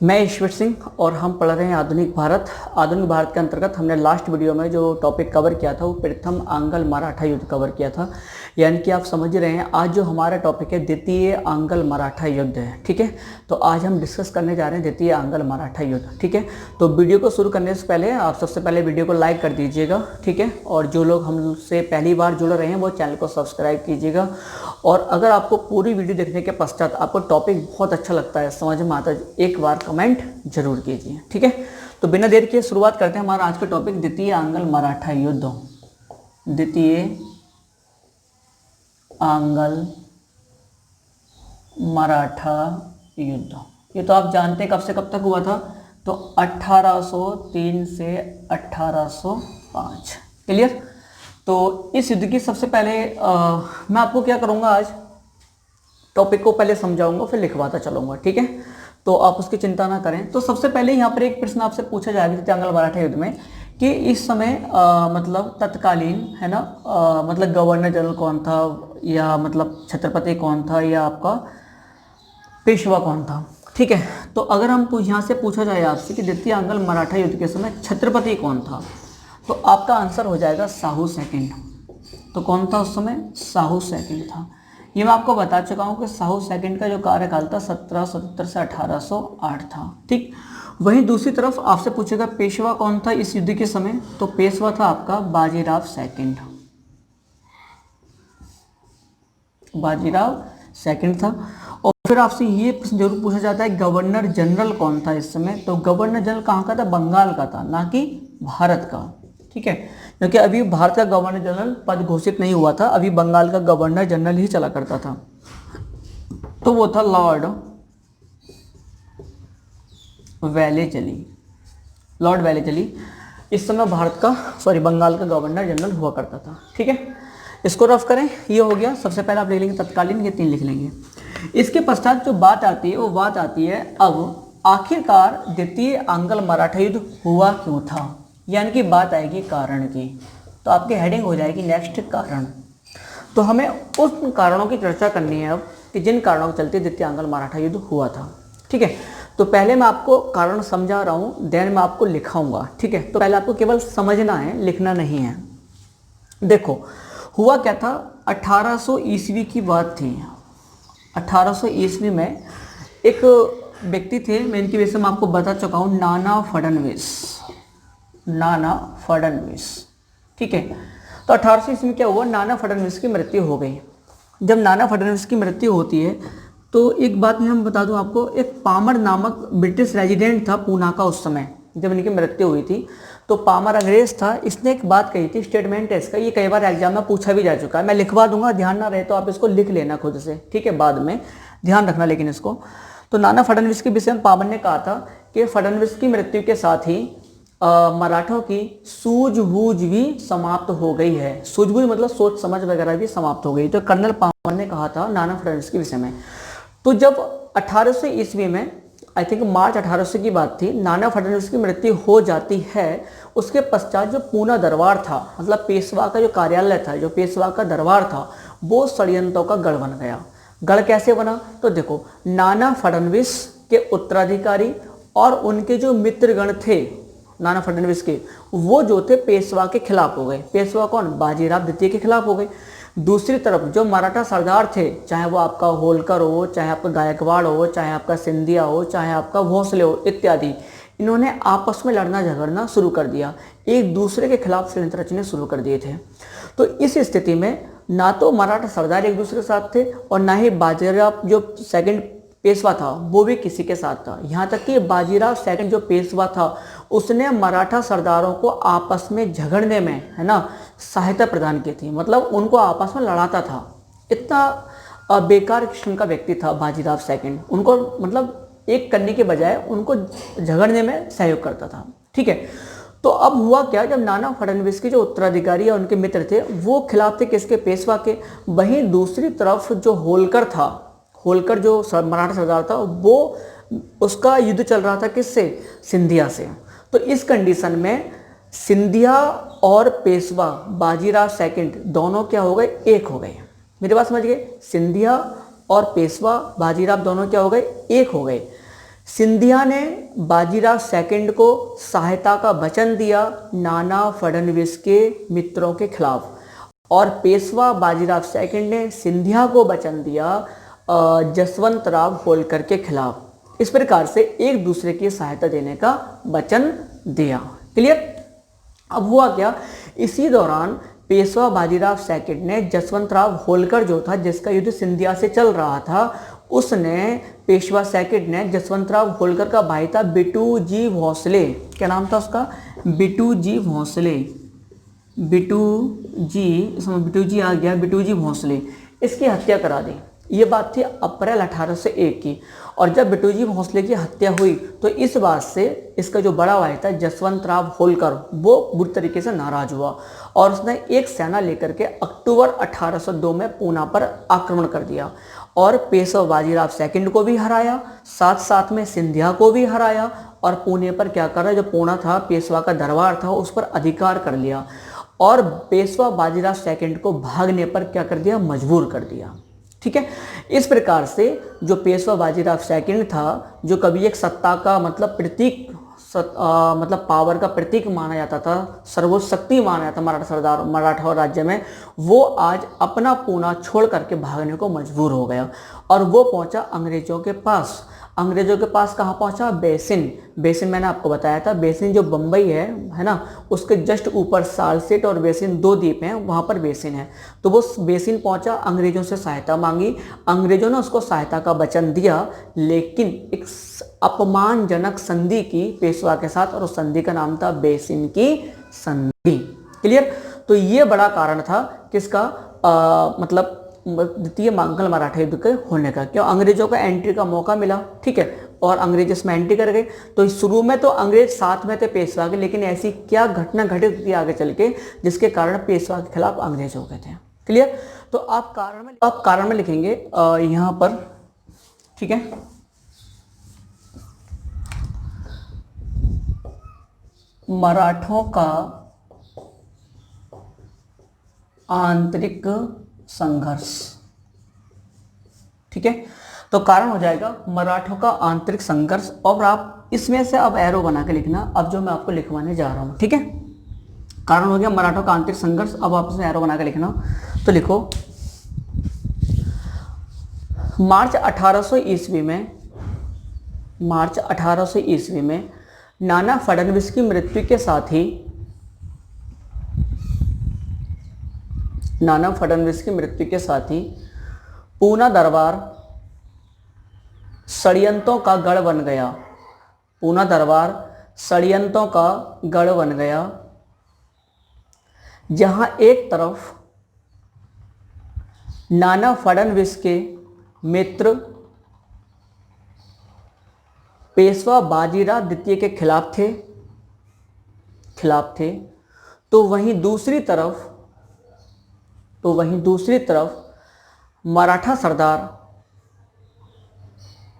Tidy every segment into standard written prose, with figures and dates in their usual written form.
मैं ईश्वर सिंह और हम पढ़ रहे हैं आधुनिक भारत। आधुनिक भारत के अंतर्गत हमने लास्ट वीडियो में जो टॉपिक कवर किया था वो प्रथम आंग्ल मराठा युद्ध कवर किया था। यानी कि आप समझ रहे हैं आज जो हमारा टॉपिक है द्वितीय आंग्ल मराठा युद्ध है। ठीक है, तो आज हम डिस्कस करने जा रहे हैं द्वितीय आंग्ल मराठा युद्ध। ठीक है, तो वीडियो को शुरू करने से पहले आप सबसे पहले वीडियो को लाइक कर दीजिएगा। ठीक है, और जो लोग हमसे पहली बार जुड़ रहे हैं वो चैनल को सब्सक्राइब कीजिएगा। और अगर आपको पूरी वीडियो देखने के पश्चात आपको टॉपिक बहुत अच्छा लगता है, समझ में आता है, एक बार कमेंट जरूर कीजिए। ठीक है, तो बिना देर के शुरुआत करते हैं हमारा आज का टॉपिक द्वितीय आंग्ल मराठा युद्ध। द्वितीय आंग्ल मराठा युद्ध, ये तो आप जानते हैं कब से कब तक हुआ था, तो 1803 से 1805। क्लियर। तो इस युद्ध की सबसे पहले मैं आपको क्या करूंगा, आज टॉपिक को पहले समझाऊंगा फिर लिखवाता चलूंगा। ठीक है, तो आप उसकी चिंता ना करें। तो सबसे पहले यहाँ पर एक प्रश्न आपसे पूछा जाएगा द्वितीय आंग्ल मराठा युद्ध में कि इस समय मतलब तत्कालीन है ना, मतलब गवर्नर जनरल कौन था, या मतलब छत्रपति कौन था, या आपका पेशवा कौन था। ठीक है, तो अगर हम यहाँ से पूछा जाए आपसे कि द्वितीय आंग्ल मराठा युद्ध के समय छत्रपति कौन था, तो आपका आंसर हो जाएगा शाहू सेकंड। तो कौन था उस समय? शाहू सेकंड था। ये मैं आपको बता चुका हूँ कि शाहू सेकंड का जो कार्यकाल था 1777 से 1808 था। ठीक, वहीं दूसरी तरफ आपसे पूछेगा पेशवा कौन था इस युद्ध के समय, तो पेशवा था आपका बाजीराव सेकंड। बाजीराव सेकंड था। और फिर आपसे ये प्रश्न जरूर पूछा जाता है गवर्नर जनरल कौन था इस समय, तो गवर्नर जनरल कहाँ का था? बंगाल का था, ना कि भारत का। ठीक है, क्योंकि अभी भारत का गवर्नर जनरल पद घोषित नहीं हुआ था, अभी बंगाल का गवर्नर जनरल ही चला करता था, तो वो था लॉर्ड वेलेजली। लॉर्ड वेलेजली इस समय भारत का बंगाल का गवर्नर जनरल हुआ करता था। ठीक है, इसको रफ करें, ये हो गया। सबसे पहले आप लिख लेंगे तत्कालीन, ये 3 लिख लेंगे। इसके पश्चात जो बात आती है वो बात आती है अब आखिरकार द्वितीय आंग्ल मराठा युद्ध हुआ क्यों था, यानी कि बात आएगी कारण की। तो आपकी हेडिंग हो जाएगी नेक्स्ट कारण। तो हमें उन कारणों की चर्चा करनी है अब कि जिन कारणों के चलते द्वितीय आंग्ल मराठा युद्ध हुआ था। ठीक है, तो पहले मैं आपको कारण समझा रहा हूँ, देन मैं आपको लिखाऊंगा। ठीक है, तो पहले आपको केवल समझना है, लिखना नहीं है। देखो हुआ क्या था, 1800 ईस्वी की बात थी। 1800 ईस्वी में एक व्यक्ति थे, मैं इनकी वजह से मैं आपको बता चुका हूँ, नाना फडणवीस। नाना फडणवीस। ठीक है, तो 1800 ईस्वी में क्या हुआ, नाना फडणवीस की मृत्यु हो गई। जब नाना फडणवीस की मृत्यु होती है तो एक बात मैं बता दूं आपको, एक पामर नामक ब्रिटिश रेजिडेंट था पूना का उस समय जब इनकी मृत्यु हुई थी। तो पामर अंग्रेज था, इसने एक बात कही थी, स्टेटमेंट है इसका, ये कई बार एग्जाम में पूछा भी जा चुका है। मैं लिखवा दूंगा, ध्यान ना रहे तो आप इसको लिख लेना खुद से। ठीक है, बाद में ध्यान रखना लेकिन इसको। तो नाना फडणवीस के विषय में पामर ने कहा था कि फडणवीस की मृत्यु के साथ ही मराठों की सूझबूझ भी समाप्त हो गई है। सूझबूझ मतलब सोच समझ वगैरह भी समाप्त हो गई, तो कर्नल पामर ने कहा था नाना फडणवीस के विषय में। तो जब 1800 ईस्वी में, आई थिंक मार्च 1800 की बात थी, नाना फडणवीस की मृत्यु हो जाती है। उसके पश्चात जो पूना दरबार था, मतलब पेशवा का जो कार्यालय था, जो पेशवा का दरबार था, वो षड्यंत्रों का गढ़ बन गया। गढ़ कैसे बना, तो देखो नाना फडणवीस के उत्तराधिकारी और उनके जो मित्रगण थे नाना फडणवीस के, वो जो थे पेशवा के खिलाफ हो गए। पेशवा कौन? बाजीराव द्वितीय के खिलाफ हो गए। दूसरी तरफ जो मराठा सरदार थे, चाहे वो आपका होलकर हो, चाहे आपका गायकवाड़ हो, चाहे आपका सिंधिया हो, चाहे आपका भोसले हो इत्यादि, इन्होंने आपस में लड़ना झगड़ना शुरू कर दिया, एक दूसरे के खिलाफ षड्यंत्र रचने शुरू कर दिए थे। तो इस स्थिति में ना तो मराठा सरदार एक दूसरे के साथ थे और ना ही बाजीराव जो सेकंड पेशवा था वो भी किसी के साथ था। यहाँ तक कि बाजीराव सेकंड जो पेशवा था उसने मराठा सरदारों को आपस में झगड़ने में, है ना, सहायता प्रदान की थी, मतलब उनको आपस में लड़ाता था। इतना बेकार किस्म का व्यक्ति था बाजीराव सेकंड, उनको मतलब एक करने के बजाय उनको झगड़ने में सहयोग करता था। ठीक है, तो अब हुआ क्या, जब नाना फडणवीस के जो उत्तराधिकारी या उनके मित्र थे वो खिलाफ थे किसके? पेशवा के। वहीं दूसरी तरफ जो होलकर था, होलकर जो मराठा सरदार था, वो उसका युद्ध चल रहा था किससे? सिंधिया से। तो इस कंडीशन में सिंधिया और पेशवा बाजीराव सेकंड दोनों क्या हो गए? एक हो गए। मेरी बात समझ गए? सिंधिया और पेशवा बाजीराव दोनों क्या हो गए? एक हो गए। सिंधिया ने बाजीराव सेकंड को सहायता का वचन दिया नाना फडणवीस के मित्रों के खिलाफ, और पेशवा बाजीराव सेकंड ने सिंधिया को वचन दिया जसवंत राव होलकर के खिलाफ। इस प्रकार से एक दूसरे की सहायता देने का वचन दिया। क्लियर। अब हुआ क्या, इसी दौरान पेशवा बाजीराव सेकंड ने जसवंत राव होलकर जो था, जिसका युद्ध सिंधिया से चल रहा था, उसने पेशवा सेकंड ने जसवंत राव होलकर का भाई था बिटू जी भोसले, क्या नाम था उसका, बिटू जी भोसले, बिटू जी, इसमें बिटू जी आ गया, बिटू जी भोसले, इसकी हत्या करा दी। ये बात थी अप्रैल 1801 की। और जब बिटू जी भोसले की हत्या हुई तो इस बात से इसका जो बड़ा भाई था जसवंत राव होलकर, वो बुरी तरीके से नाराज हुआ और उसने एक सेना लेकर के अक्टूबर 1802 में पूना पर आक्रमण कर दिया और पेशवा बाजीराव सेकंड को भी हराया, साथ साथ में सिंधिया को भी हराया, और पुणे पर क्या कर रहा है, जो पूना था पेशवा का दरबार था, उस पर अधिकार कर लिया और पेशवा बाजीराव सेकंड को भागने पर क्या कर दिया, मजबूर कर दिया। ठीक है। इस प्रकार से जो पेशवा बाजीराव सेकंड था, जो कभी एक सत्ता का मतलब प्रतीक, मतलब पावर का प्रतीक माना जाता था, सर्वोच्च शक्ति माना जाता मराठा सरदार, मराठा राज्य में, वो आज अपना पूना छोड़ करके भागने को मजबूर हो गया और वो पहुंचा अंग्रेजों के पास। अंग्रेजों के पास कहाँ पहुंचा, बेसिन। बेसिन मैंने आपको बताया था, बेसिन जो बम्बई है ना, उसके जस्ट ऊपर सालसेट और बेसिन दो द्वीप हैं, वहाँ पर बेसिन है। तो वो बेसिन पहुंचा, अंग्रेजों से सहायता मांगी, अंग्रेजों ने उसको सहायता का वचन दिया, लेकिन एक अपमानजनक संधि की पेशवा के साथ, और उस संधि का नाम था बेसिन की संधि। क्लियर। तो ये बड़ा कारण था किसका, मतलब द्वितीय मंगल मराठा युद्ध के होने का। क्यों, अंग्रेजों का एंट्री का मौका मिला। ठीक है, और अंग्रेज इसमें एंट्री कर गए। तो शुरू में तो अंग्रेज साथ में थे पेशवा के, लेकिन ऐसी क्या घटना घटित हुई आगे चल के जिसके कारण पेशवा के खिलाफ अंग्रेज हो गए थे। क्लियर। तो आप कारण में लिखेंगे यहां पर। ठीक है, मराठों का आंतरिक संघर्ष। ठीक है, तो कारण हो जाएगा मराठों का आंतरिक संघर्ष। और आप इसमें से अब एरो बना के लिखना, अब जो मैं आपको लिखवाने जा रहा हूं। ठीक है, कारण हो गया मराठों का आंतरिक संघर्ष। अब आप इसमें एरो बना के लिखना। तो लिखो, मार्च 1800 ईस्वी में नाना फडणवीस की मृत्यु के साथ ही पूना दरबार षड्यंत्रों का गढ़ बन गया। पूना दरबार षड्यंत्रों का गढ़ बन गया, जहां एक तरफ नाना फडणवीस के मित्र पेशवा बाजीराव द्वितीय के खिलाफ थे, तो वहीं दूसरी तरफ मराठा सरदार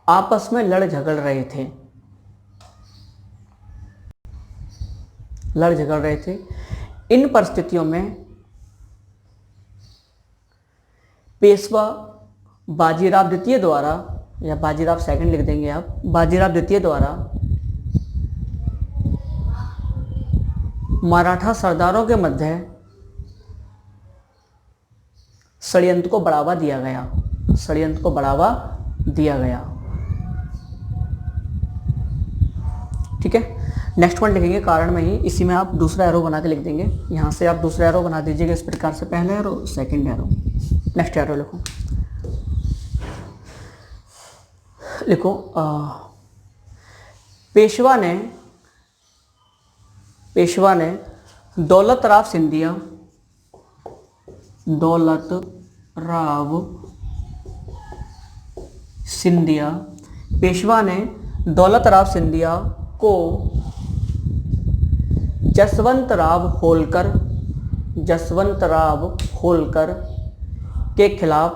आपस में लड़ झगड़ रहे थे। इन परिस्थितियों में पेशवा बाजीराव द्वितीय द्वारा, या बाजीराव सेकंड लिख देंगे आप, बाजीराव द्वितीय द्वारा मराठा सरदारों के मध्य षड्यंत्र को बढ़ावा दिया गया। ठीक है, नेक्स्ट पॉइंट लिखेंगे कारण में ही, इसी में आप दूसरा एरो बना के लिख देंगे। यहां से आप दूसरा एरो बना दीजिएगा इस प्रकार से, पहला arrow, second arrow, next arrow लिखो। पेशवा ने दौलत राव सिंधिया को जसवंत राव होलकर के खिलाफ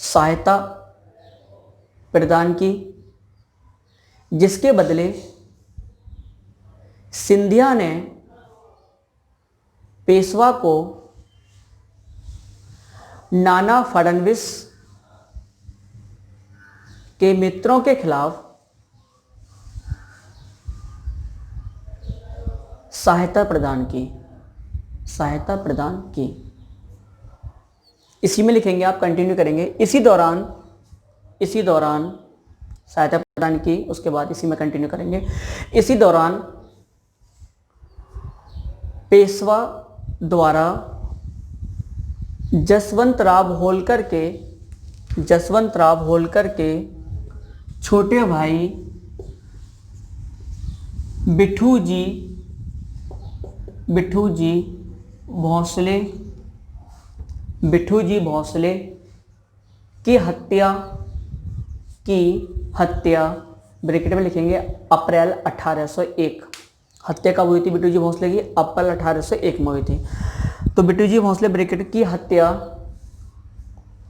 सहायता प्रदान की, जिसके बदले सिंधिया ने पेशवा को नाना फडणवीस के मित्रों के खिलाफ सहायता प्रदान की, सहायता प्रदान की। इसी में लिखेंगे आप, कंटिन्यू करेंगे। इसी दौरान सहायता प्रदान की, उसके बाद इसी में कंटिन्यू करेंगे। इसी दौरान पेशवा द्वारा जसवंत राव होलकर के छोटे भाई बिट्ठू जी भोसले की हत्या ब्रैकेट में लिखेंगे अप्रैल 1801। हत्या कब हुई थी बिट्टू जी भोसले की? अप्रैल 1801 में हुई थी। तो बिट्टू जी भोसले ब्रैकेट की हत्या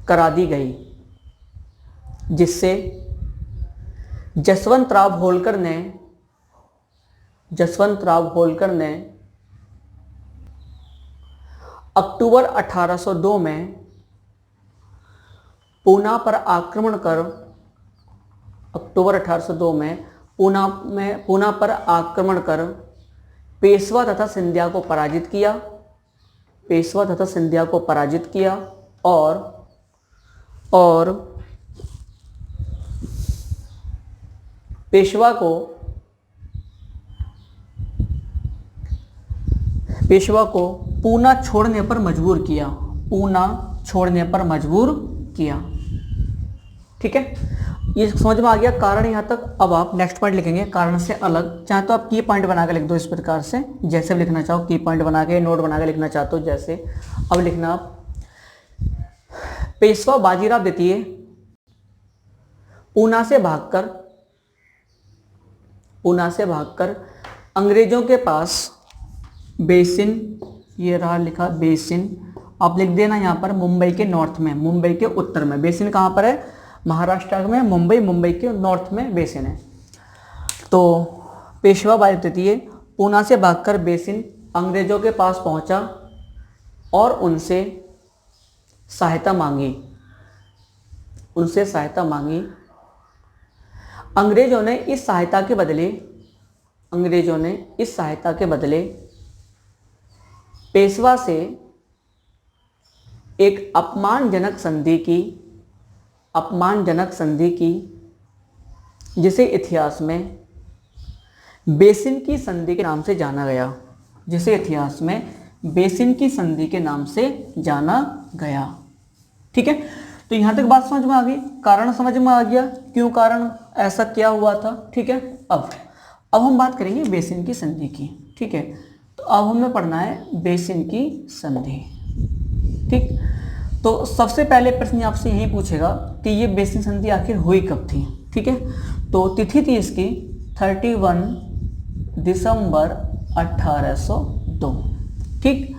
करा दी गई, जिससे जसवंत राव होलकर ने अक्टूबर 1802 में पूना पर आक्रमण कर पेशवा तथा सिंधिया को पराजित किया और पेशवा को पूना छोड़ने पर मजबूर किया। ठीक है, ये समझ में आ गया कारण यहाँ तक। अब आप नेक्स्ट पॉइंट लिखेंगे कारण से अलग। चाहे तो आप की पॉइंट बना के लिख दो इस प्रकार से, जैसे भी लिखना चाहो, की पॉइंट बना के, नोट बना के लिखना चाहते हो जैसे। अब लिखना आप, पेशवा बाजीराव द्वितीय पूना से भागकर अंग्रेजों के पास बेसिन, ये रहा लिखा बेसिन, आप लिख देना यहाँ पर मुंबई के नॉर्थ में, मुंबई के उत्तर में। बेसिन कहाँ पर है? महाराष्ट्र में मुंबई के नॉर्थ में बेसिन है। तो पेशवा बाजीराव द्वितीय पूना से भागकर बेसिन अंग्रेजों के पास पहुंचा और उनसे सहायता मांगी। अंग्रेजों ने इस सहायता के बदले पेशवा से एक अपमानजनक संधि की, जिसे इतिहास में बेसिन की संधि के नाम से जाना गया। ठीक है, तो यहां तक बात समझ में आ गई, कारण समझ में आ गया, क्यों कारण ऐसा क्या हुआ था। ठीक है, अब हम बात करेंगे बेसिन की संधि की। ठीक है, तो अब हमें पढ़ना है बेसिन की संधि। ठीक, तो सबसे पहले प्रश्न आपसे यही पूछेगा कि ये बेसिन संधि आखिर हुई कब थी। ठीक है, तो तिथि थी इसकी 31 दिसंबर 1802। ठीक,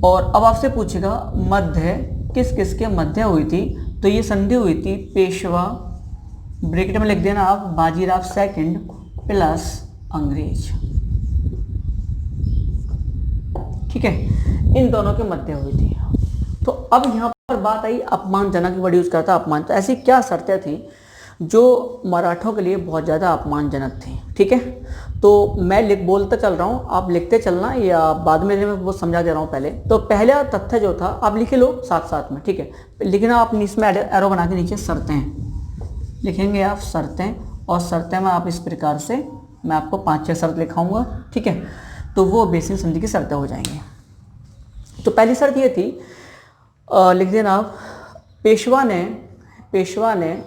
और अब आपसे पूछेगा मध्य किस किस के मध्य हुई थी। तो ये संधि हुई थी पेशवा, ब्रैकेट में लिख देना आप, बाजीराव सेकंड प्लस अंग्रेज। ठीक है, इन दोनों के मध्य हुई थी। तो अब यहाँ पर बात आई अपमानजनक, वर्ड यूज करता अपमान। तो ऐसी क्या शर्तें थी जो मराठों के लिए बहुत ज़्यादा अपमानजनक थी। ठीक है, तो मैं बोलता चल रहा हूँ, आप लिखते चलना या बाद में मैं वो समझा दे रहा हूँ पहले। तो पहला तथ्य जो था आप लिख लो साथ साथ में। ठीक है, लिखना आप इसमें एरो बना के नीचे शर्तें लिखेंगे आप, शर्तें, और शर्तें में आप इस प्रकार से, मैं आपको 5-6 शर्त लिखाऊंगा। ठीक है, तो वो बेसिन संधि की शर्तें हो जाएंगी। तो पहली शर्त ये थी, लिख देना आप, पेशवा ने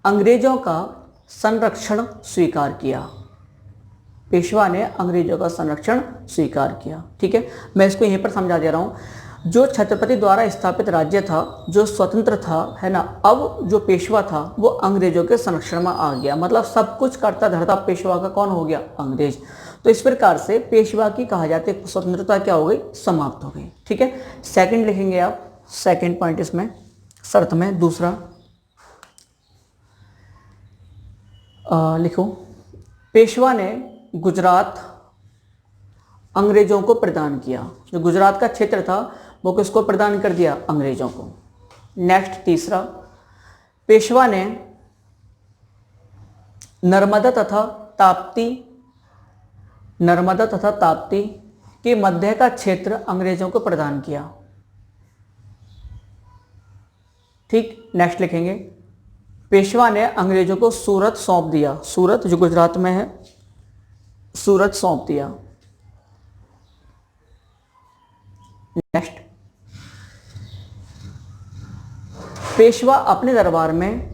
अंग्रेजों का संरक्षण स्वीकार किया। ठीक है, मैं इसको यहीं पर समझा दे रहा हूँ। जो छत्रपति द्वारा स्थापित राज्य था, जो स्वतंत्र था, है ना, अब जो पेशवा था वो अंग्रेजों के संरक्षण में आ गया। मतलब सब कुछ करता धरता पेशवा का कौन हो गया? अंग्रेज। तो इस प्रकार से पेशवा की कहा जाती है स्वतंत्रता क्या हो गई? समाप्त हो गई। ठीक है, सेकंड लिखेंगे आप, सेकंड पॉइंट इसमें शर्त में दूसरा लिखो, पेशवा ने गुजरात अंग्रेजों को प्रदान किया। जो गुजरात का क्षेत्र था वो किसको प्रदान कर दिया? अंग्रेजों को। नेक्स्ट तीसरा, पेशवा ने नर्मदा तथा ताप्ती, नर्मदा तथा ताप्ती के मध्य का क्षेत्र अंग्रेजों को प्रदान किया। ठीक, नेक्स्ट लिखेंगे, पेशवा ने अंग्रेजों को सूरत सौंप दिया। सूरत जो गुजरात में है, सूरत सौंप दिया। नेक्स्ट, पेशवा अपने दरबार में,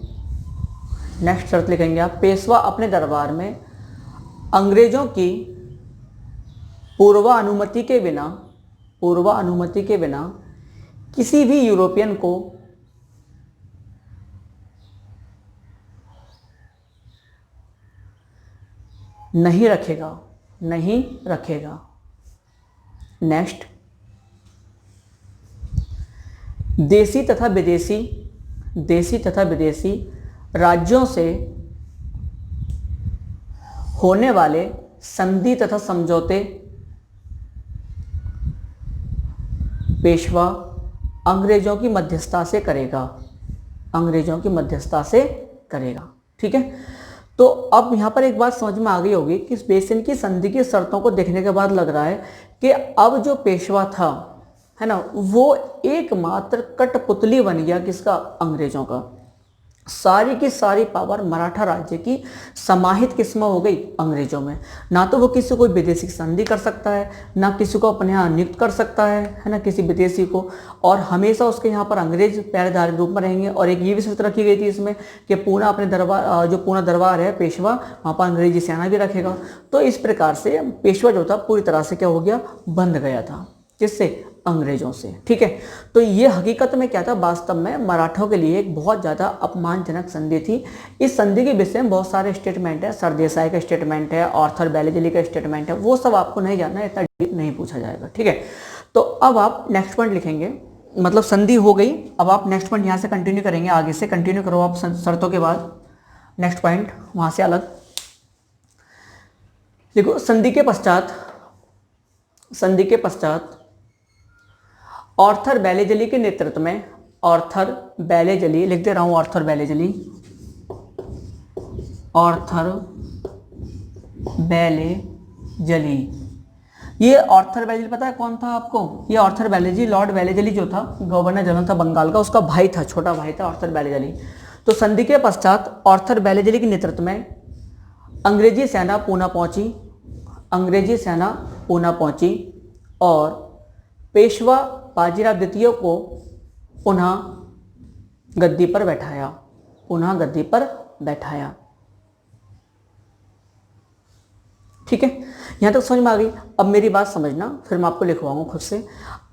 नेक्स्ट शर्त लिखेंगे आप, पेशवा अपने दरबार में अंग्रेजों की पूर्वानुमति के बिना, पूर्वानुमति के बिना किसी भी यूरोपियन को नहीं रखेगा, नहीं रखेगा। नेक्स्ट, देशी तथा विदेशी, देशी तथा विदेशी राज्यों से होने वाले संधि तथा समझौते पेशवा अंग्रेजों की मध्यस्थता से करेगा, अंग्रेजों की मध्यस्थता से करेगा। ठीक है, तो अब यहाँ पर एक बात समझ में आ गई होगी कि इस बेसिन की संधि की शर्तों को देखने के बाद लग रहा है कि अब जो पेशवा था, है ना, वो एकमात्र कठपुतली बन गया किसका, अंग्रेजों का। सारी की सारी पावर मराठा राज्य की समाहित किस्म हो गई अंग्रेजों में। ना तो वो किसी को विदेशी संधि कर सकता है, ना किसी को अपने यहाँ नियुक्त कर सकता है ना, किसी विदेशी को, और हमेशा उसके यहाँ पर अंग्रेज पहरेदार के रूप में रहेंगे। और एक ये भी शर्त रखी गई थी इसमें कि पूना अपने दरबार, जो पूना दरबार है पेशवा, वहाँ पर अंग्रेजी सेना भी रखेगा। तो इस प्रकार से पेशवा जो था पूरी तरह से क्या हो गया, बंध गया था, किससे, अंग्रेजों से। ठीक है, तो ये हकीकत में क्या था, वास्तव में मराठों के लिए एक बहुत ज़्यादा अपमानजनक संधि थी। इस संधि के विषय में बहुत सारे स्टेटमेंट है, सरदेसाई का स्टेटमेंट है, आर्थर बैलेजली का स्टेटमेंट है, वो सब आपको नहीं जानना है, इतना डीप नहीं पूछा जाएगा। ठीक है, तो अब आप नेक्स्ट पॉइंट लिखेंगे, मतलब संधि हो गई। अब आप नेक्स्ट पॉइंट यहाँ से कंटिन्यू करेंगे, आगे से कंटिन्यू करो आप शर्तों के बाद, नेक्स्ट पॉइंट वहाँ से अलग देखो। संधि के पश्चात, संधि के पश्चात आर्थर बैलेजली के नेतृत्व में, आर्थर बैलेजली, लिख दे रहा हूं, आर्थर बैलेजली, आर्थर बैलेजली, ये आर्थर बैलेजली पता है कौन था आपको, ये आर्थर बैलेजली, लॉर्ड बैलेजली जो था गवर्नर जनरल था बंगाल का, उसका भाई था, छोटा भाई था आर्थर बैलेजली। तो संधि के पश्चात आर्थर बैलेजली के नेतृत्व में अंग्रेजी सेना पूना पहुंची, अंग्रेजी सेना पूना पहुंची और पेशवा बाजीराव द्वितीय को पुनः गद्दी पर बैठाया, पुनः गद्दी पर बैठाया। ठीक है, यहां तक समझ में आ गई। अब मेरी बात समझना, फिर मैं आपको लिखवाऊंगा खुद से।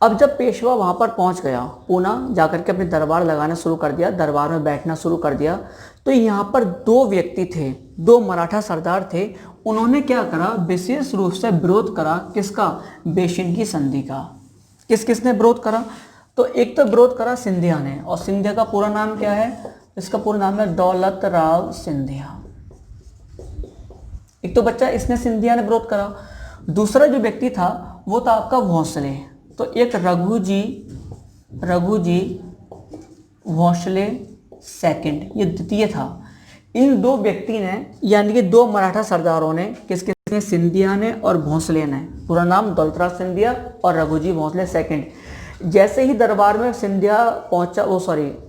अब जब पेशवा वहां पर पहुंच गया, पूना जाकर के अपने दरबार लगाना शुरू कर दिया, दरबार में बैठना शुरू कर दिया, तो यहां पर दो व्यक्ति थे, दो मराठा सरदार थे, उन्होंने क्या करा, विशेष रूप से विरोध करा, किसका, बेसिन की संधि का। किस किसने विरोध करा, तो एक तो विरोध करा सिंधिया ने, और सिंधिया का पूरा नाम क्या है, इसका पूरा नाम है दौलत राव सिंधिया। एक तो बच्चा इसने सिंधिया ने विरोध करा, दूसरा जो व्यक्ति था वो था आपका भोंसले। तो एक रघु जी भोंसले सेकंड, ये द्वितीय था। इन दो व्यक्ति ने, यानी कि दो मराठा सरदारों ने, किसने, सिंधिया ने और भोंसले ने, पूरा नाम दौलतराव सिंधिया और रघुजी भोंसले सेकंड। जैसे ही दरबार में सिंधिया पहुंचा,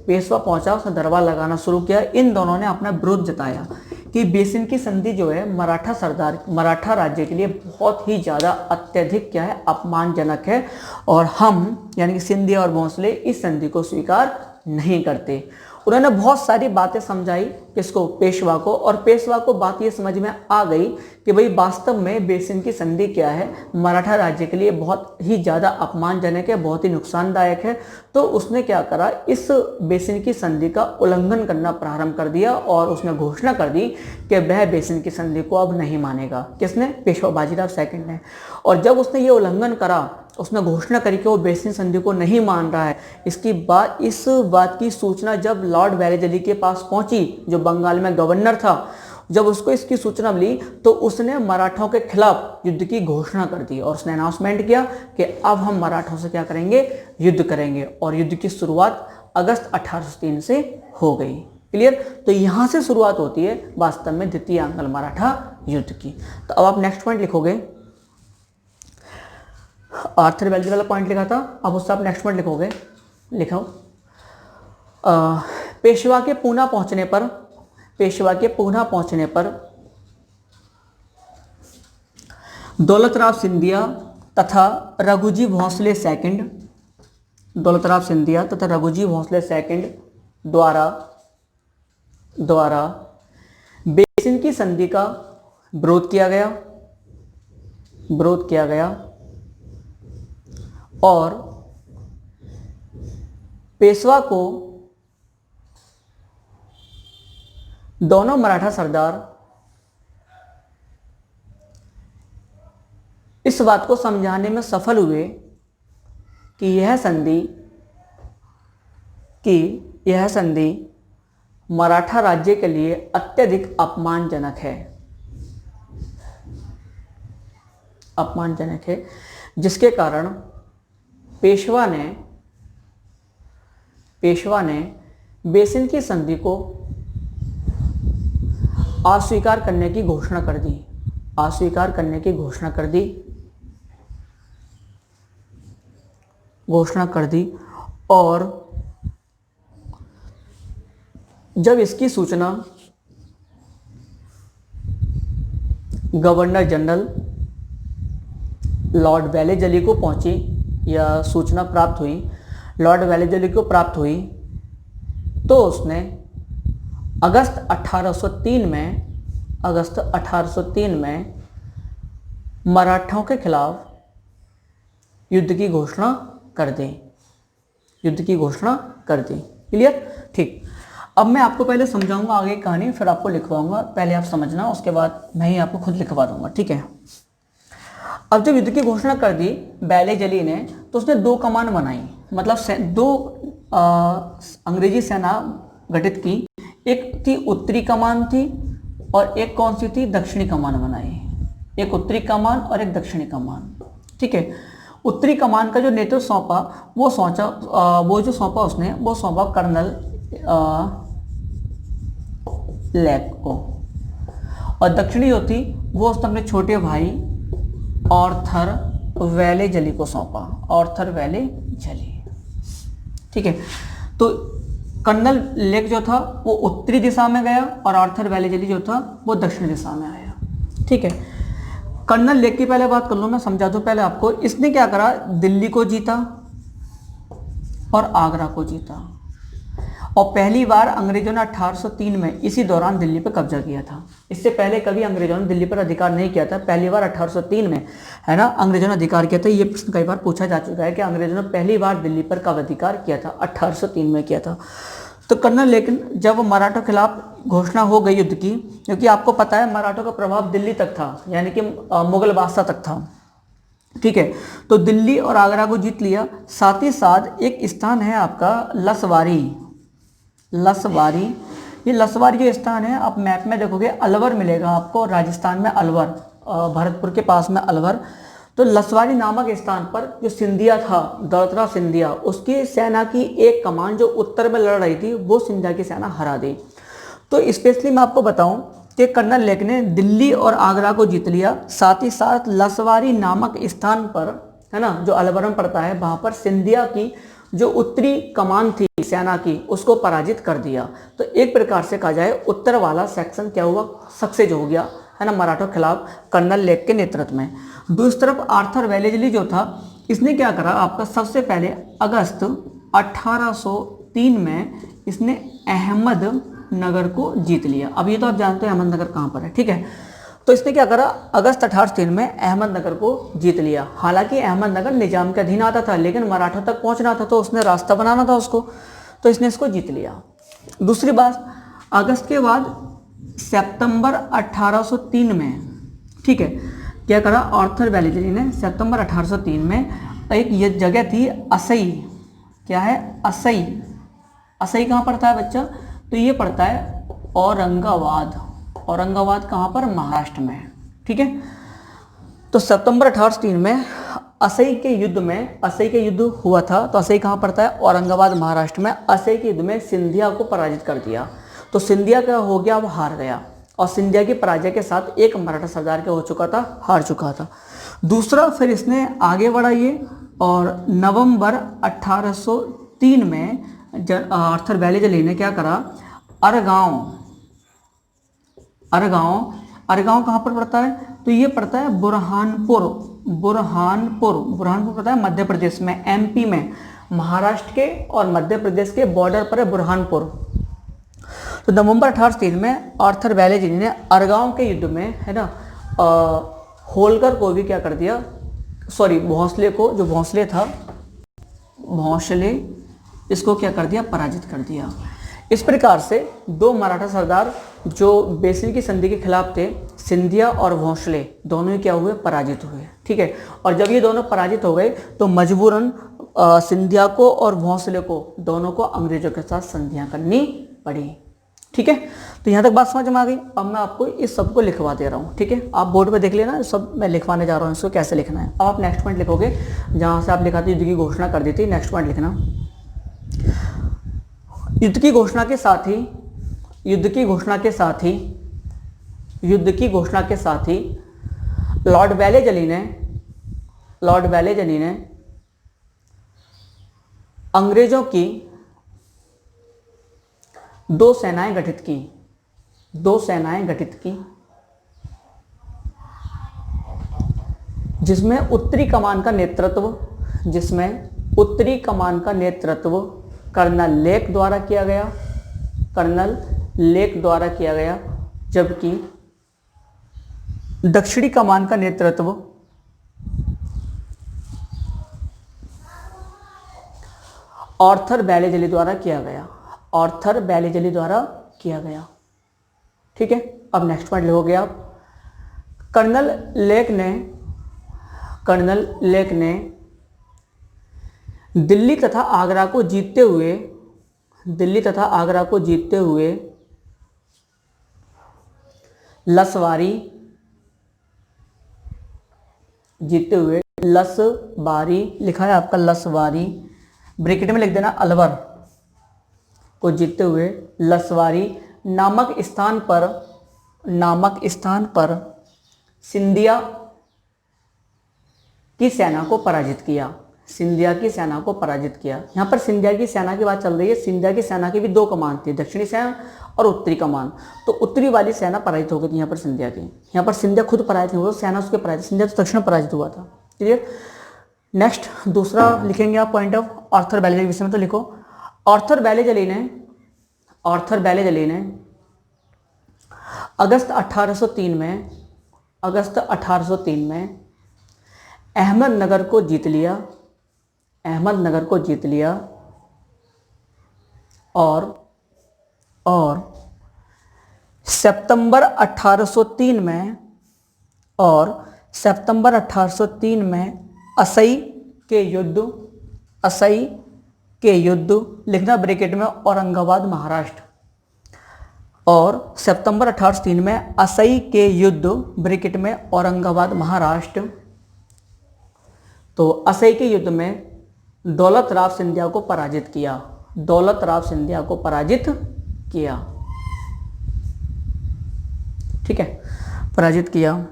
पेशवा पहुंचा, उसने दरबार लगाना शुरू किया। इन दोनों ने अपना विरोध जताया कि बेसिन की संधि जो है मराठा राज्य के लिए बहुत ही ज़्यादा अत्यधिक क्या है, अपमानजनक है, और हम यानी कि सिंधिया और भोंसले इस संधि को स्वीकार नहीं करते। उन्होंने बहुत सारी बातें समझाई, किसको, पेशवा को, और पेशवा को बात ये समझ में आ गई कि भाई वास्तव में बेसिन की संधि क्या है, मराठा राज्य के लिए बहुत ही ज़्यादा अपमानजनक है, बहुत ही नुकसानदायक है। तो उसने क्या करा, इस बेसिन की संधि का उल्लंघन करना प्रारंभ कर दिया और उसने घोषणा कर दी कि वह बेसिन की संधि को अब नहीं मानेगा। किसने, पेशवा बाजीराव सेकंड ने। और जब उसने ये उल्लंघन करा, उसने घोषणा करी कि वो बेसिन संधि को नहीं मान रहा है, इस बात की सूचना जब लॉर्ड बैलेजली के पास पहुंची, जो बंगाल में गवर्नर था, जब उसको इसकी सूचना मिली तो उसने मराठों के खिलाफ युद्ध की घोषणा कर दी और उसने अनाउंसमेंट किया कि अब हम मराठों से क्या करेंगे, युद्ध करेंगे। और युद्ध की शुरुआत अगस्त 1803 से हो गई। क्लियर। तो यहां से शुरुआत होती है वास्तव में द्वितीय आंग्ल मराठा युद्ध की। तो अब आप नेक्स्ट पॉइंट लिखोगे, आर्थर वेलेजली वाला पॉइंट लिखा था, अब उससे आप नेक्स्ट पॉइंट लिखोगे, लिखो पेशवा के पूना पहुंचने पर, पेशवा के पूना पहुंचने पर दौलतराव सिंधिया तथा रघुजी भोंसले सेकंड, दौलतराव सिंधिया तथा रघुजी भोंसले सेकंड द्वारा बेसिन की संधि का विरोध किया गया और पेशवा को दोनों मराठा सरदार इस बात को समझाने में सफल हुए कि यह संधि मराठा राज्य के लिए अत्यधिक अपमानजनक है, जिसके कारण पेशवा ने बेसिन की संधि को अस्वीकार करने की घोषणा कर दी और जब इसकी सूचना गवर्नर जनरल लॉर्ड वेलेजली को पहुंची, या सूचना प्राप्त हुई, लॉर्ड वेलेजली को प्राप्त हुई, तो उसने अगस्त 1803 में मराठों के खिलाफ युद्ध की घोषणा कर दी। क्लियर, ठीक। अब मैं आपको पहले समझाऊंगा आगे की कहानी, फिर आपको लिखवाऊंगा, पहले आप समझना, उसके बाद मैं ही आपको खुद लिखवा दूंगा, ठीक है। अब जब युद्ध की घोषणा कर दी वेलेजली ने, तो उसने 2 कमान बनाई, मतलब 2 अंग्रेजी सेना गठित की। एक थी उत्तरी कमान थी और एक कौन सी थी, दक्षिणी कमान बनाई। एक उत्तरी कमान और एक दक्षिणी कमान, ठीक है। उत्तरी कमान का जो नेतृत्व सौंपा वो सौंपा कर्नल लैक को, और दक्षिणी जो थी वो उसने अपने छोटे भाई आर्थर वेलेजली को सौंपा, ठीक है। तो कर्नल लेक जो था वो उत्तरी दिशा में गया और आर्थर वेलेजली जो था वो दक्षिणी दिशा में आया, ठीक है। कर्नल लेक की पहले बात कर लूँ, मैं समझा दूँ पहले आपको। इसने क्या करा, दिल्ली को जीता और आगरा को जीता, और पहली बार अंग्रेजों ने 1803 में इसी दौरान दिल्ली पर कब्जा किया था। इससे पहले कभी अंग्रेजों ने दिल्ली पर अधिकार नहीं किया था, पहली बार 1803 में, है ना, अंग्रेजों ने अधिकार किया था। ये प्रश्न कई बार पूछा जा चुका है कि अंग्रेजों ने पहली बार दिल्ली पर कब अधिकार किया था, 1803 में किया था। तो कर्नल, लेकिन जब मराठों के खिलाफ घोषणा हो गई युद्ध की, क्योंकि आपको पता है मराठों का प्रभाव दिल्ली तक था, यानी कि मुगल बादशाह तक था, ठीक है। तो दिल्ली और आगरा को जीत लिया। साथ ही साथ एक स्थान है आपका लसवारी। ये लसवारी जो स्थान है, आप मैप में देखोगे अलवर मिलेगा आपको, राजस्थान में अलवर, भरतपुर के पास में अलवर। तो लसवारी नामक स्थान पर जो सिंधिया था, दौलतराव सिंधिया, उसकी सेना की एक कमान जो उत्तर में लड़ रही थी, वो सिंधिया की सेना हरा दी। तो स्पेशली मैं आपको बताऊं कि कर्नल लेक ने दिल्ली और आगरा को जीत लिया, साथ ही साथ लसवारी नामक स्थान पर, है ना, जो अलवर में पड़ता है, वहां पर सिंधिया की जो उत्तरी कमान थी सेना की, उसको पराजित कर दिया। तो एक प्रकार से कहा जाए उत्तर वाला सेक्शन क्या हुआ, सक्सेस हो गया, है ना, मराठों के खिलाफ कर्नल लेक के नेतृत्व में। दूसरी तरफ आर्थर वेलेजली जो था, इसने क्या करा, आपका सबसे पहले अगस्त 1803 में इसने अहमदनगर को जीत लिया। अब ये तो आप जानते हैं अहमदनगर कहाँ पर है, ठीक है। तो इसने क्या करा, अगस्त 1803 में अहमदनगर को जीत लिया। हालांकि अहमदनगर निजाम के अधीन आता था, लेकिन मराठों तक पहुंचना था, तो उसने रास्ता बनाना था उसको, तो इसने इसको जीत लिया। दूसरी बात, अगस्त के बाद सितंबर 1803 में, ठीक है, क्या करा आर्थर वेलेजली ने, सितंबर 1803 में एक ये जगह थी असई, क्या है, असई। असई कहाँ पड़ता है बच्चा, तो ये पड़ता है औरंगाबाद। औरंगाबाद कहाँ पर, महाराष्ट्र में, ठीक है। तो सितंबर 1803 में असई के युद्ध हुआ था। तो असई कहाँ पड़ता है, औरंगाबाद महाराष्ट्र में। असई के युद्ध में सिंधिया को पराजित कर दिया। तो सिंधिया क्या हो गया, अब हार गया, और सिंधिया की पराजय के साथ एक मराठा सरदार क्या हो चुका था, हार चुका था। दूसरा फिर इसने आगे बढ़ा ये, और नवंबर 1803 में आर्थर बैलेजली ने क्या करा, अरगांव अरगांव कहाँ पर पड़ता है, तो ये पड़ता है बुरहानपुर पड़ता है मध्य प्रदेश में, एमपी में, महाराष्ट्र के और मध्य प्रदेश के बॉर्डर पर है बुरहानपुर। तो नवंबर 1803 में आर्थर बैलेजली ने अरगांव के युद्ध में, है ना, होलकर को भी क्या कर दिया, सॉरी भोंसले को, जो भोंसले था, भोंसले, इसको क्या कर दिया, पराजित कर दिया। इस प्रकार से दो मराठा सरदार जो बेसिल की संधि के खिलाफ थे, सिंधिया और भोंसले, दोनों ही क्या हुए, पराजित हुए। ठीक है, और जब ये दोनों पराजित हो गए तो मजबूरन सिंधिया को और भोंसले को, दोनों को अंग्रेजों के साथ संधियां करनी पड़ी। ठीक है, तो यहाँ तक बात समझ में आ गई। अब मैं आपको इस सब को लिखवा दे रहा हूँ। ठीक है, आप बोर्ड पे देख लेना, सब मैं लिखवाने जा रहा हूँ, इसको कैसे लिखना है। अब आप नेक्स्ट पॉइंट लिखोगे, जहाँ से आप लिखा था युद्ध की घोषणा कर दी थी, नेक्स्ट पॉइंट लिखना। युद्ध की घोषणा के साथ ही लॉर्ड बैलेजली ने अंग्रेजों की दो सेनाएं गठित की, जिसमें उत्तरी कमान का नेतृत्व कर्नल लेक द्वारा किया गया, जबकि दक्षिणी कमान का नेतृत्व आर्थर बैलेजली द्वारा किया गया। ठीक है, अब नेक्स्ट पॉइंट लिखोगे आप। कर्नल लेक ने दिल्ली तथा आगरा को जीतते हुए लसवारी लिखा है आपका, लसवारी, ब्रैकेट में लिख देना अलवर को जीतते हुए लसवारी नामक स्थान पर सिंधिया की सेना को पराजित किया। यहाँ पर सिंधिया की सेना की बात चल रही है। सिंधिया की सेना की भी दो कमान थी, दक्षिणी सेना और उत्तरी कमान। तो उत्तरी वाली सेना पराजित हो गई थी यहाँ पर सिंधिया की। यहाँ पर सिंधिया खुद पराजित नहीं हुआ, सेना उसके पराजित, सिंधिया तो दक्षिण पराजित हुआ था। क्लियर। नेक्स्ट दूसरा लिखेंगे आप पॉइंट ऑफ आर्थर बैलेजली विषय में, तो लिखो आर्थर बैलेजली ने अगस्त 1803 में अहमदनगर को जीत लिया और सितंबर 1803 में असई के युद्ध लिखना ब्रैकेट में औरंगाबाद महाराष्ट्र, और सितंबर 1803 में असई के युद्ध ब्रैकेट में औरंगाबाद महाराष्ट्र। तो असई के युद्ध में दौलत राव सिंधिया को पराजित किया। ठीक है, पराजित किया।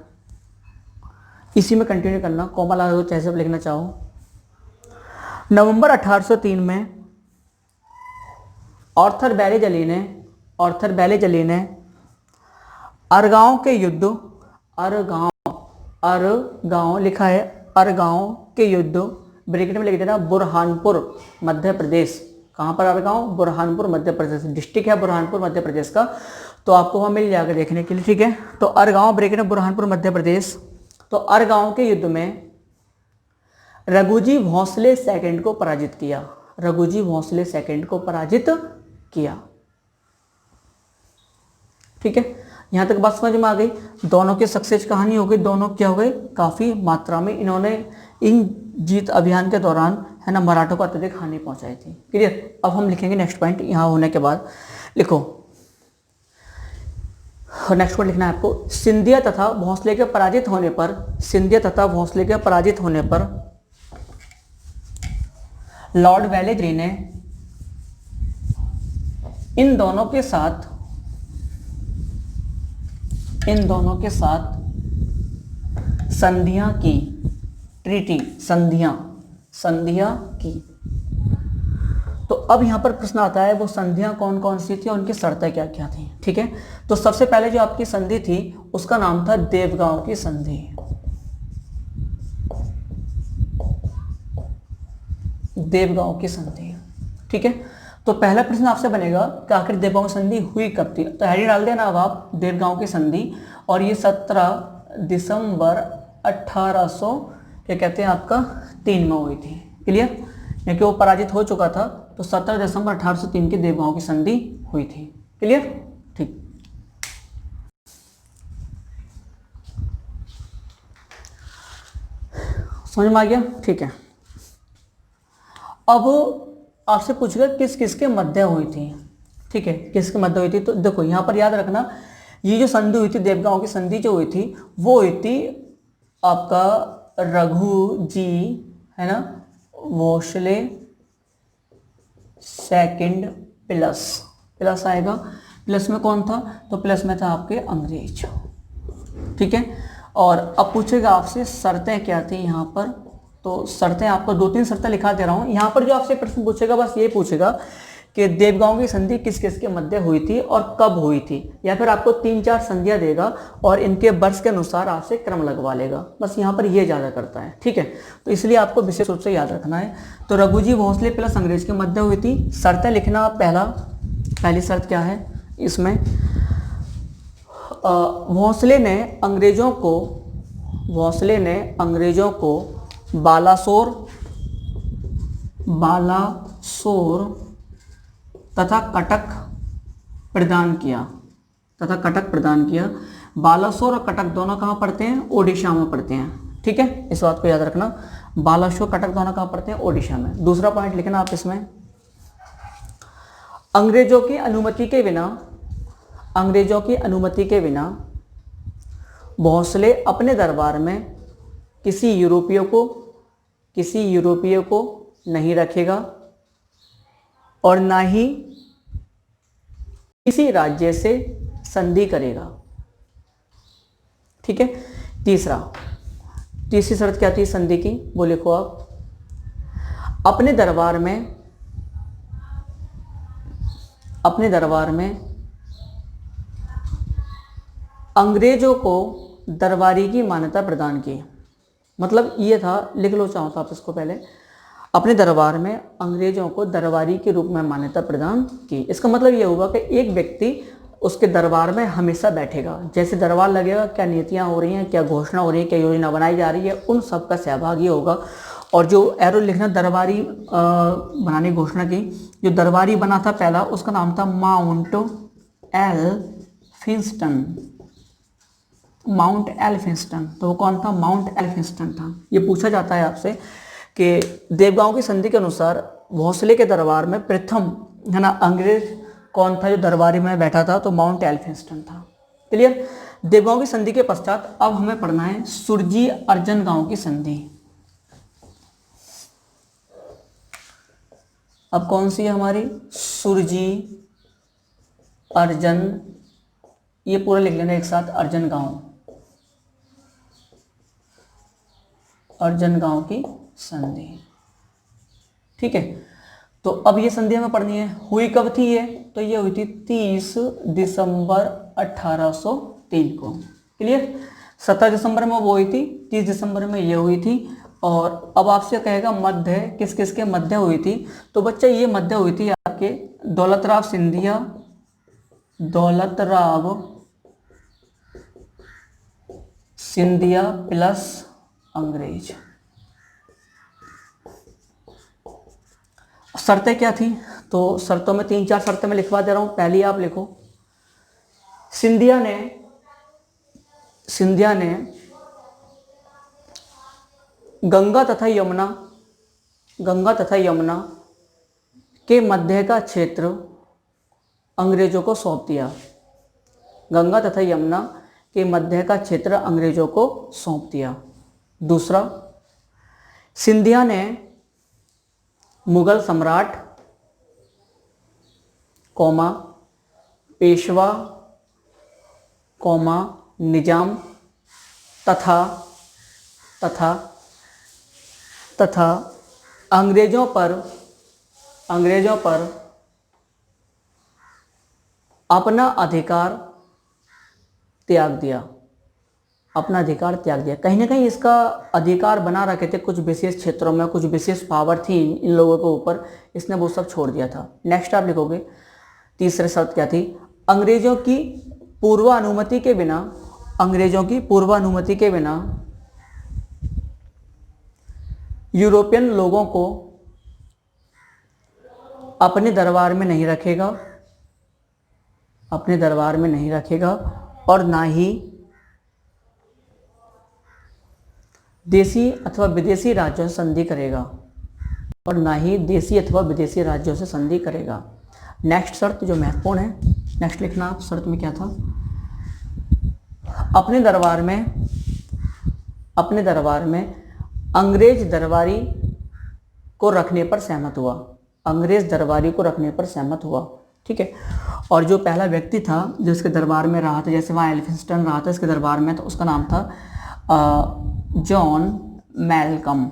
इसी में कंटिन्यू करना, कोमल आगे जैसे लिखना चाहो। नवंबर 1803 में आर्थर बैलेजली ने अरगांव लिखा है, अरगांव के युद्ध ब्रैकेट में लिख देना बुरहानपुर मध्य प्रदेश। कहाँ पर अरगांव? बुरहानपुर मध्य प्रदेश, डिस्ट्रिक्ट है बुरहानपुर मध्य प्रदेश का, तो आपको वहाँ मिल जाएगा देखने के लिए। ठीक है, तो अरगांव ब्रैकेट में बुरहानपुर मध्य प्रदेश। तो अरगांव के युद्ध में रघुजी भोंसले सेकंड को पराजित किया। ठीक है, यहाँ तक बात समझ में आ गई। दोनों की सक्सेस कहानी हो गई, दोनों क्या हो गए, काफ़ी मात्रा में इन्होंने इन जीत अभियान के दौरान, है ना, मराठों को अत्यधिक हानि पहुंचाई थी। क्लियर। अब हम लिखेंगे नेक्स्ट पॉइंट। यहाँ होने के बाद लिखो, नेक्स्ट पॉइंट लिखना है आपको। सिंधिया तथा भोंसले के पराजित होने पर लॉर्ड बैलेजली ने इन दोनों के साथ इन दोनों के साथ संधियां की, ट्रीटी, संधियां की। तो अब यहां पर प्रश्न आता है वो संधियां कौन कौन सी थी और उनकी शर्तें क्या क्या थी। ठीक है, तो सबसे पहले जो आपकी संधि थी उसका नाम था देवगांव की संधि। देवगांव की संधि। ठीक है, तो पहला प्रश्न आपसे बनेगा कि आखिर देवगांव की संधि हुई कब थी। तो हेडिंग डाल देना अब आप, देवगांव की संधि, और ये 17 दिसंबर 1800 क्या कहते हैं आपका 3 में हुई थी। क्लियर, क्योंकि वो पराजित हो चुका था, तो 17 दिसंबर 1803 की देवगांव की संधि हुई थी। क्लियर, ठीक। समझ में आ गया? ठीक है, अब आपसे पूछेगा किस किस के मध्य हुई थी। ठीक है, किसके मध्य हुई थी, तो देखो यहां पर याद रखना, ये जो संधि हुई थी, देवगांव की संधि जो हुई थी, वो हुई थी आपका रघु जी, है ना, भोसले सेकंड, प्लस आएगा। प्लस में कौन था, तो प्लस में था आपके अंग्रेज। ठीक है, और अब पूछेगा आपसे शर्तें क्या थी यहाँ पर। तो शर्तें आपको 2-3 शर्तें लिखा दे रहा हूँ यहाँ पर। जो आपसे प्रश्न पूछेगा बस ये पूछेगा कि देवगांव की संधि किस किस के मध्य हुई थी और कब हुई थी, या फिर आपको 3-4 संधियां देगा और इनके वर्ष के अनुसार आपसे क्रम लगवा लेगा। बस यहाँ पर ये ज़्यादा करता है। ठीक है, तो इसलिए आपको विशेष रूप से याद रखना है। तो रघुजी भोसले प्लस अंग्रेज के मध्य हुई थी। शर्तें लिखना, पहली शर्त क्या है इसमें, भोसले ने अंग्रेजों को बालासोर तथा कटक प्रदान किया। बालासोर और कटक दोनों कहाँ पड़ते हैं, ओडिशा में पड़ते हैं। ठीक है, इस बात को याद रखना, बालासोर कटक दोनों कहाँ पड़ते हैं, ओडिशा में। दूसरा पॉइंट लिखना आप इसमें, अंग्रेजों की अनुमति के बिना भोसले अपने दरबार में किसी यूरोपीय को नहीं रखेगा और ना ही किसी राज्य से संधि करेगा। ठीक है, तीसरी शर्त क्या थी संधि की, वो लिखो आप, अपने दरबार में अंग्रेजों को दरबारी की मान्यता प्रदान की। मतलब ये था, लिख लो चाहो तो आप इसको पहले, अपने दरबार में अंग्रेजों को दरबारी के रूप में मान्यता प्रदान की। इसका मतलब ये होगा कि एक व्यक्ति उसके दरबार में हमेशा बैठेगा, जैसे दरबार लगेगा, क्या नीतियाँ हो रही हैं, क्या घोषणा हो रही है, क्या योजना बनाई जा रही है, उन सब का सहभागी होगा। और जो एरो लिखना दरबारी बनाने घोषणा की, जो दरबारी बना था पहला, उसका नाम था माउंट एल्फिंस्टन। तो वो कौन था, माउंट एल्फिंस्टन था। ये पूछा जाता है आपसे कि देवगांव की संधि के अनुसार भोसले के दरबार में प्रथम, है ना, अंग्रेज कौन था जो दरबारी में बैठा था, तो माउंट एल्फिंस्टन था। क्लियर। देवगांव की संधि के पश्चात अब हमें पढ़ना है सुरजी अर्जन गांव की संधि। अब कौन सी है हमारी, सुरजी अर्जन, ये पूरा लिख लेना एक साथ, अर्जन गांव की संधि। ठीक है, तो अब ये संधि हमें पढ़नी है। हुई कब थी ये, तो ये हुई थी 30 दिसंबर 1803 को। क्लियर, 17 दिसंबर में वो हुई थी, 30 दिसंबर में ये हुई थी। और अब आपसे कहेगा मध्य किस किस के मध्य हुई थी, तो बच्चा ये मध्य हुई थी आपके दौलतराव सिंधिया प्लस अंग्रेज। शर्तें क्या थी, तो शर्तों में 3-4 शर्तें मैं लिखवा दे रहा हूं। पहली आप लिखो, सिंधिया ने गंगा तथा यमुना के मध्य का क्षेत्र अंग्रेजों को सौंप दिया। गंगा तथा यमुना के मध्य का क्षेत्र अंग्रेजों को सौंप दिया। दूसरा, सिंधिया ने मुगल सम्राट पेशवा निजाम तथा तथा तथा अंग्रेजों पर अपना अधिकार त्याग दिया, अपना अधिकार त्याग दिया। कहीं ना कहीं इसका अधिकार बना रखे थे कुछ विशेष क्षेत्रों में, कुछ विशेष पावर थी इन लोगों के ऊपर, इसने वो सब छोड़ दिया था। नेक्स्ट आप लिखोगे तीसरी शर्त क्या थी, अंग्रेजों की पूर्व अनुमति के बिना, अंग्रेजों की पूर्व अनुमति के बिना यूरोपियन लोगों को अपने दरबार में नहीं रखेगा, अपने दरबार में नहीं रखेगा, और ना ही देसी अथवा विदेशी राज्यों से संधि करेगा, और ना ही देसी अथवा विदेशी राज्यों से संधि करेगा। नेक्स्ट शर्त जो महत्वपूर्ण है, नेक्स्ट लिखना आप, शर्त में क्या था, अपने दरबार में अंग्रेज दरबारी को रखने पर सहमत हुआ, अंग्रेज दरबारी को रखने पर सहमत हुआ, ठीक है। और जो पहला व्यक्ति था जो इसके दरबार में रहा था, जैसे वहाँ एल्फिंस्टन रहा था इसके दरबार में, तो उसका नाम था जॉन मैल्कम,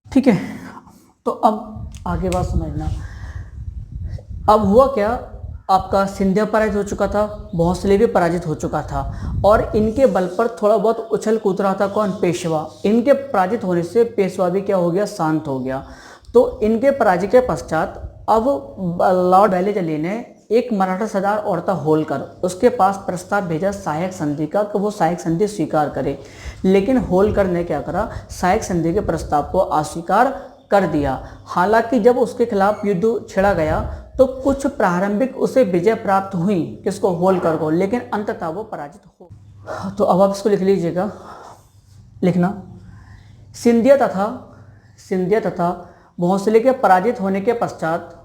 ठीक है। तो अब आगे बात समझना, अब हुआ क्या, आपका सिंधिया पराजित हो चुका था, भोंसले भी पराजित हो चुका था, और इनके बल पर थोड़ा बहुत उछल कूद रहा था कौन, पेशवा। इनके पराजित होने से पेशवा भी क्या हो गया, शांत हो गया। तो इनके पराजय के पश्चात अब लॉर्ड वेलेजली ने एक मराठा सरदार और था होलकर, उसके पास प्रस्ताव भेजा सहायक संधि का कि वो सहायक संधि स्वीकार करे, लेकिन होलकर ने क्या करा, सहायक संधि के प्रस्ताव को अस्वीकार कर दिया। हालांकि जब उसके खिलाफ युद्ध छिड़ा गया तो कुछ प्रारंभिक उसे विजय प्राप्त हुई, किसको, होलकर को, लेकिन अंततः वो पराजित हो। तो अब आप इसको लिख लीजिएगा, लिखना, सिंधिया तथा भोंसले के पराजित होने के पश्चात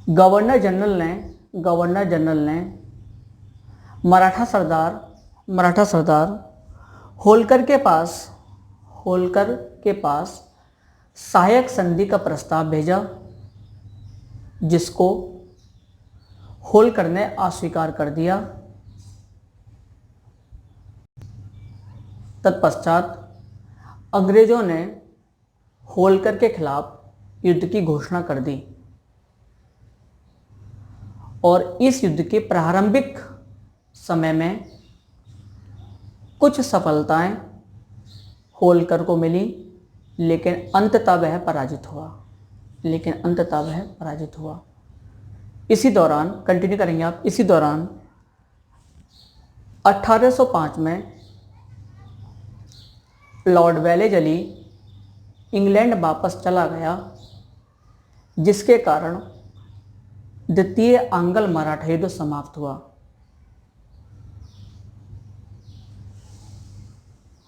गवर्नर जनरल ने मराठा सरदार होलकर के पास सहायक संधि का प्रस्ताव भेजा, जिसको होलकर ने अस्वीकार कर दिया। तत्पश्चात अंग्रेजों ने होलकर के खिलाफ युद्ध की घोषणा कर दी, और इस युद्ध के प्रारंभिक समय में कुछ सफलताएं होलकर को मिली, लेकिन अंततः वह पराजित हुआ। इसी दौरान कंटिन्यू करेंगे आप, इसी दौरान 1805 में लॉर्ड वेलेजली इंग्लैंड वापस चला गया, जिसके कारण द्वितीय आंग्ल मराठा युद्ध समाप्त हुआ।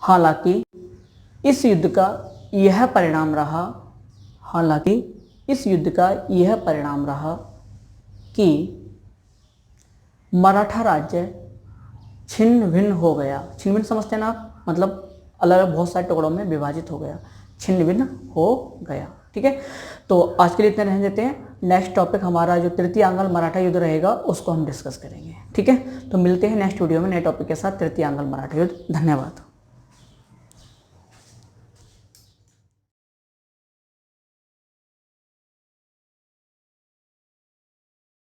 हालांकि इस युद्ध का यह परिणाम रहा कि मराठा राज्य छिन्न भिन्न हो गया। छिन्न भिन्न समझते हैं ना आप, मतलब अलग अलग बहुत सारे टुकड़ों में विभाजित हो गया, छिन्न भिन्न हो गया, ठीक है। तो आज के लिए इतने रहने देते हैं। नेक्स्ट टॉपिक हमारा जो तृतीय आंग्ल मराठा युद्ध रहेगा उसको हम डिस्कस करेंगे, ठीक है। तो मिलते हैं नेक्स्ट वीडियो में नए टॉपिक के साथ, तृतीय आंग्ल मराठा युद्ध। धन्यवाद।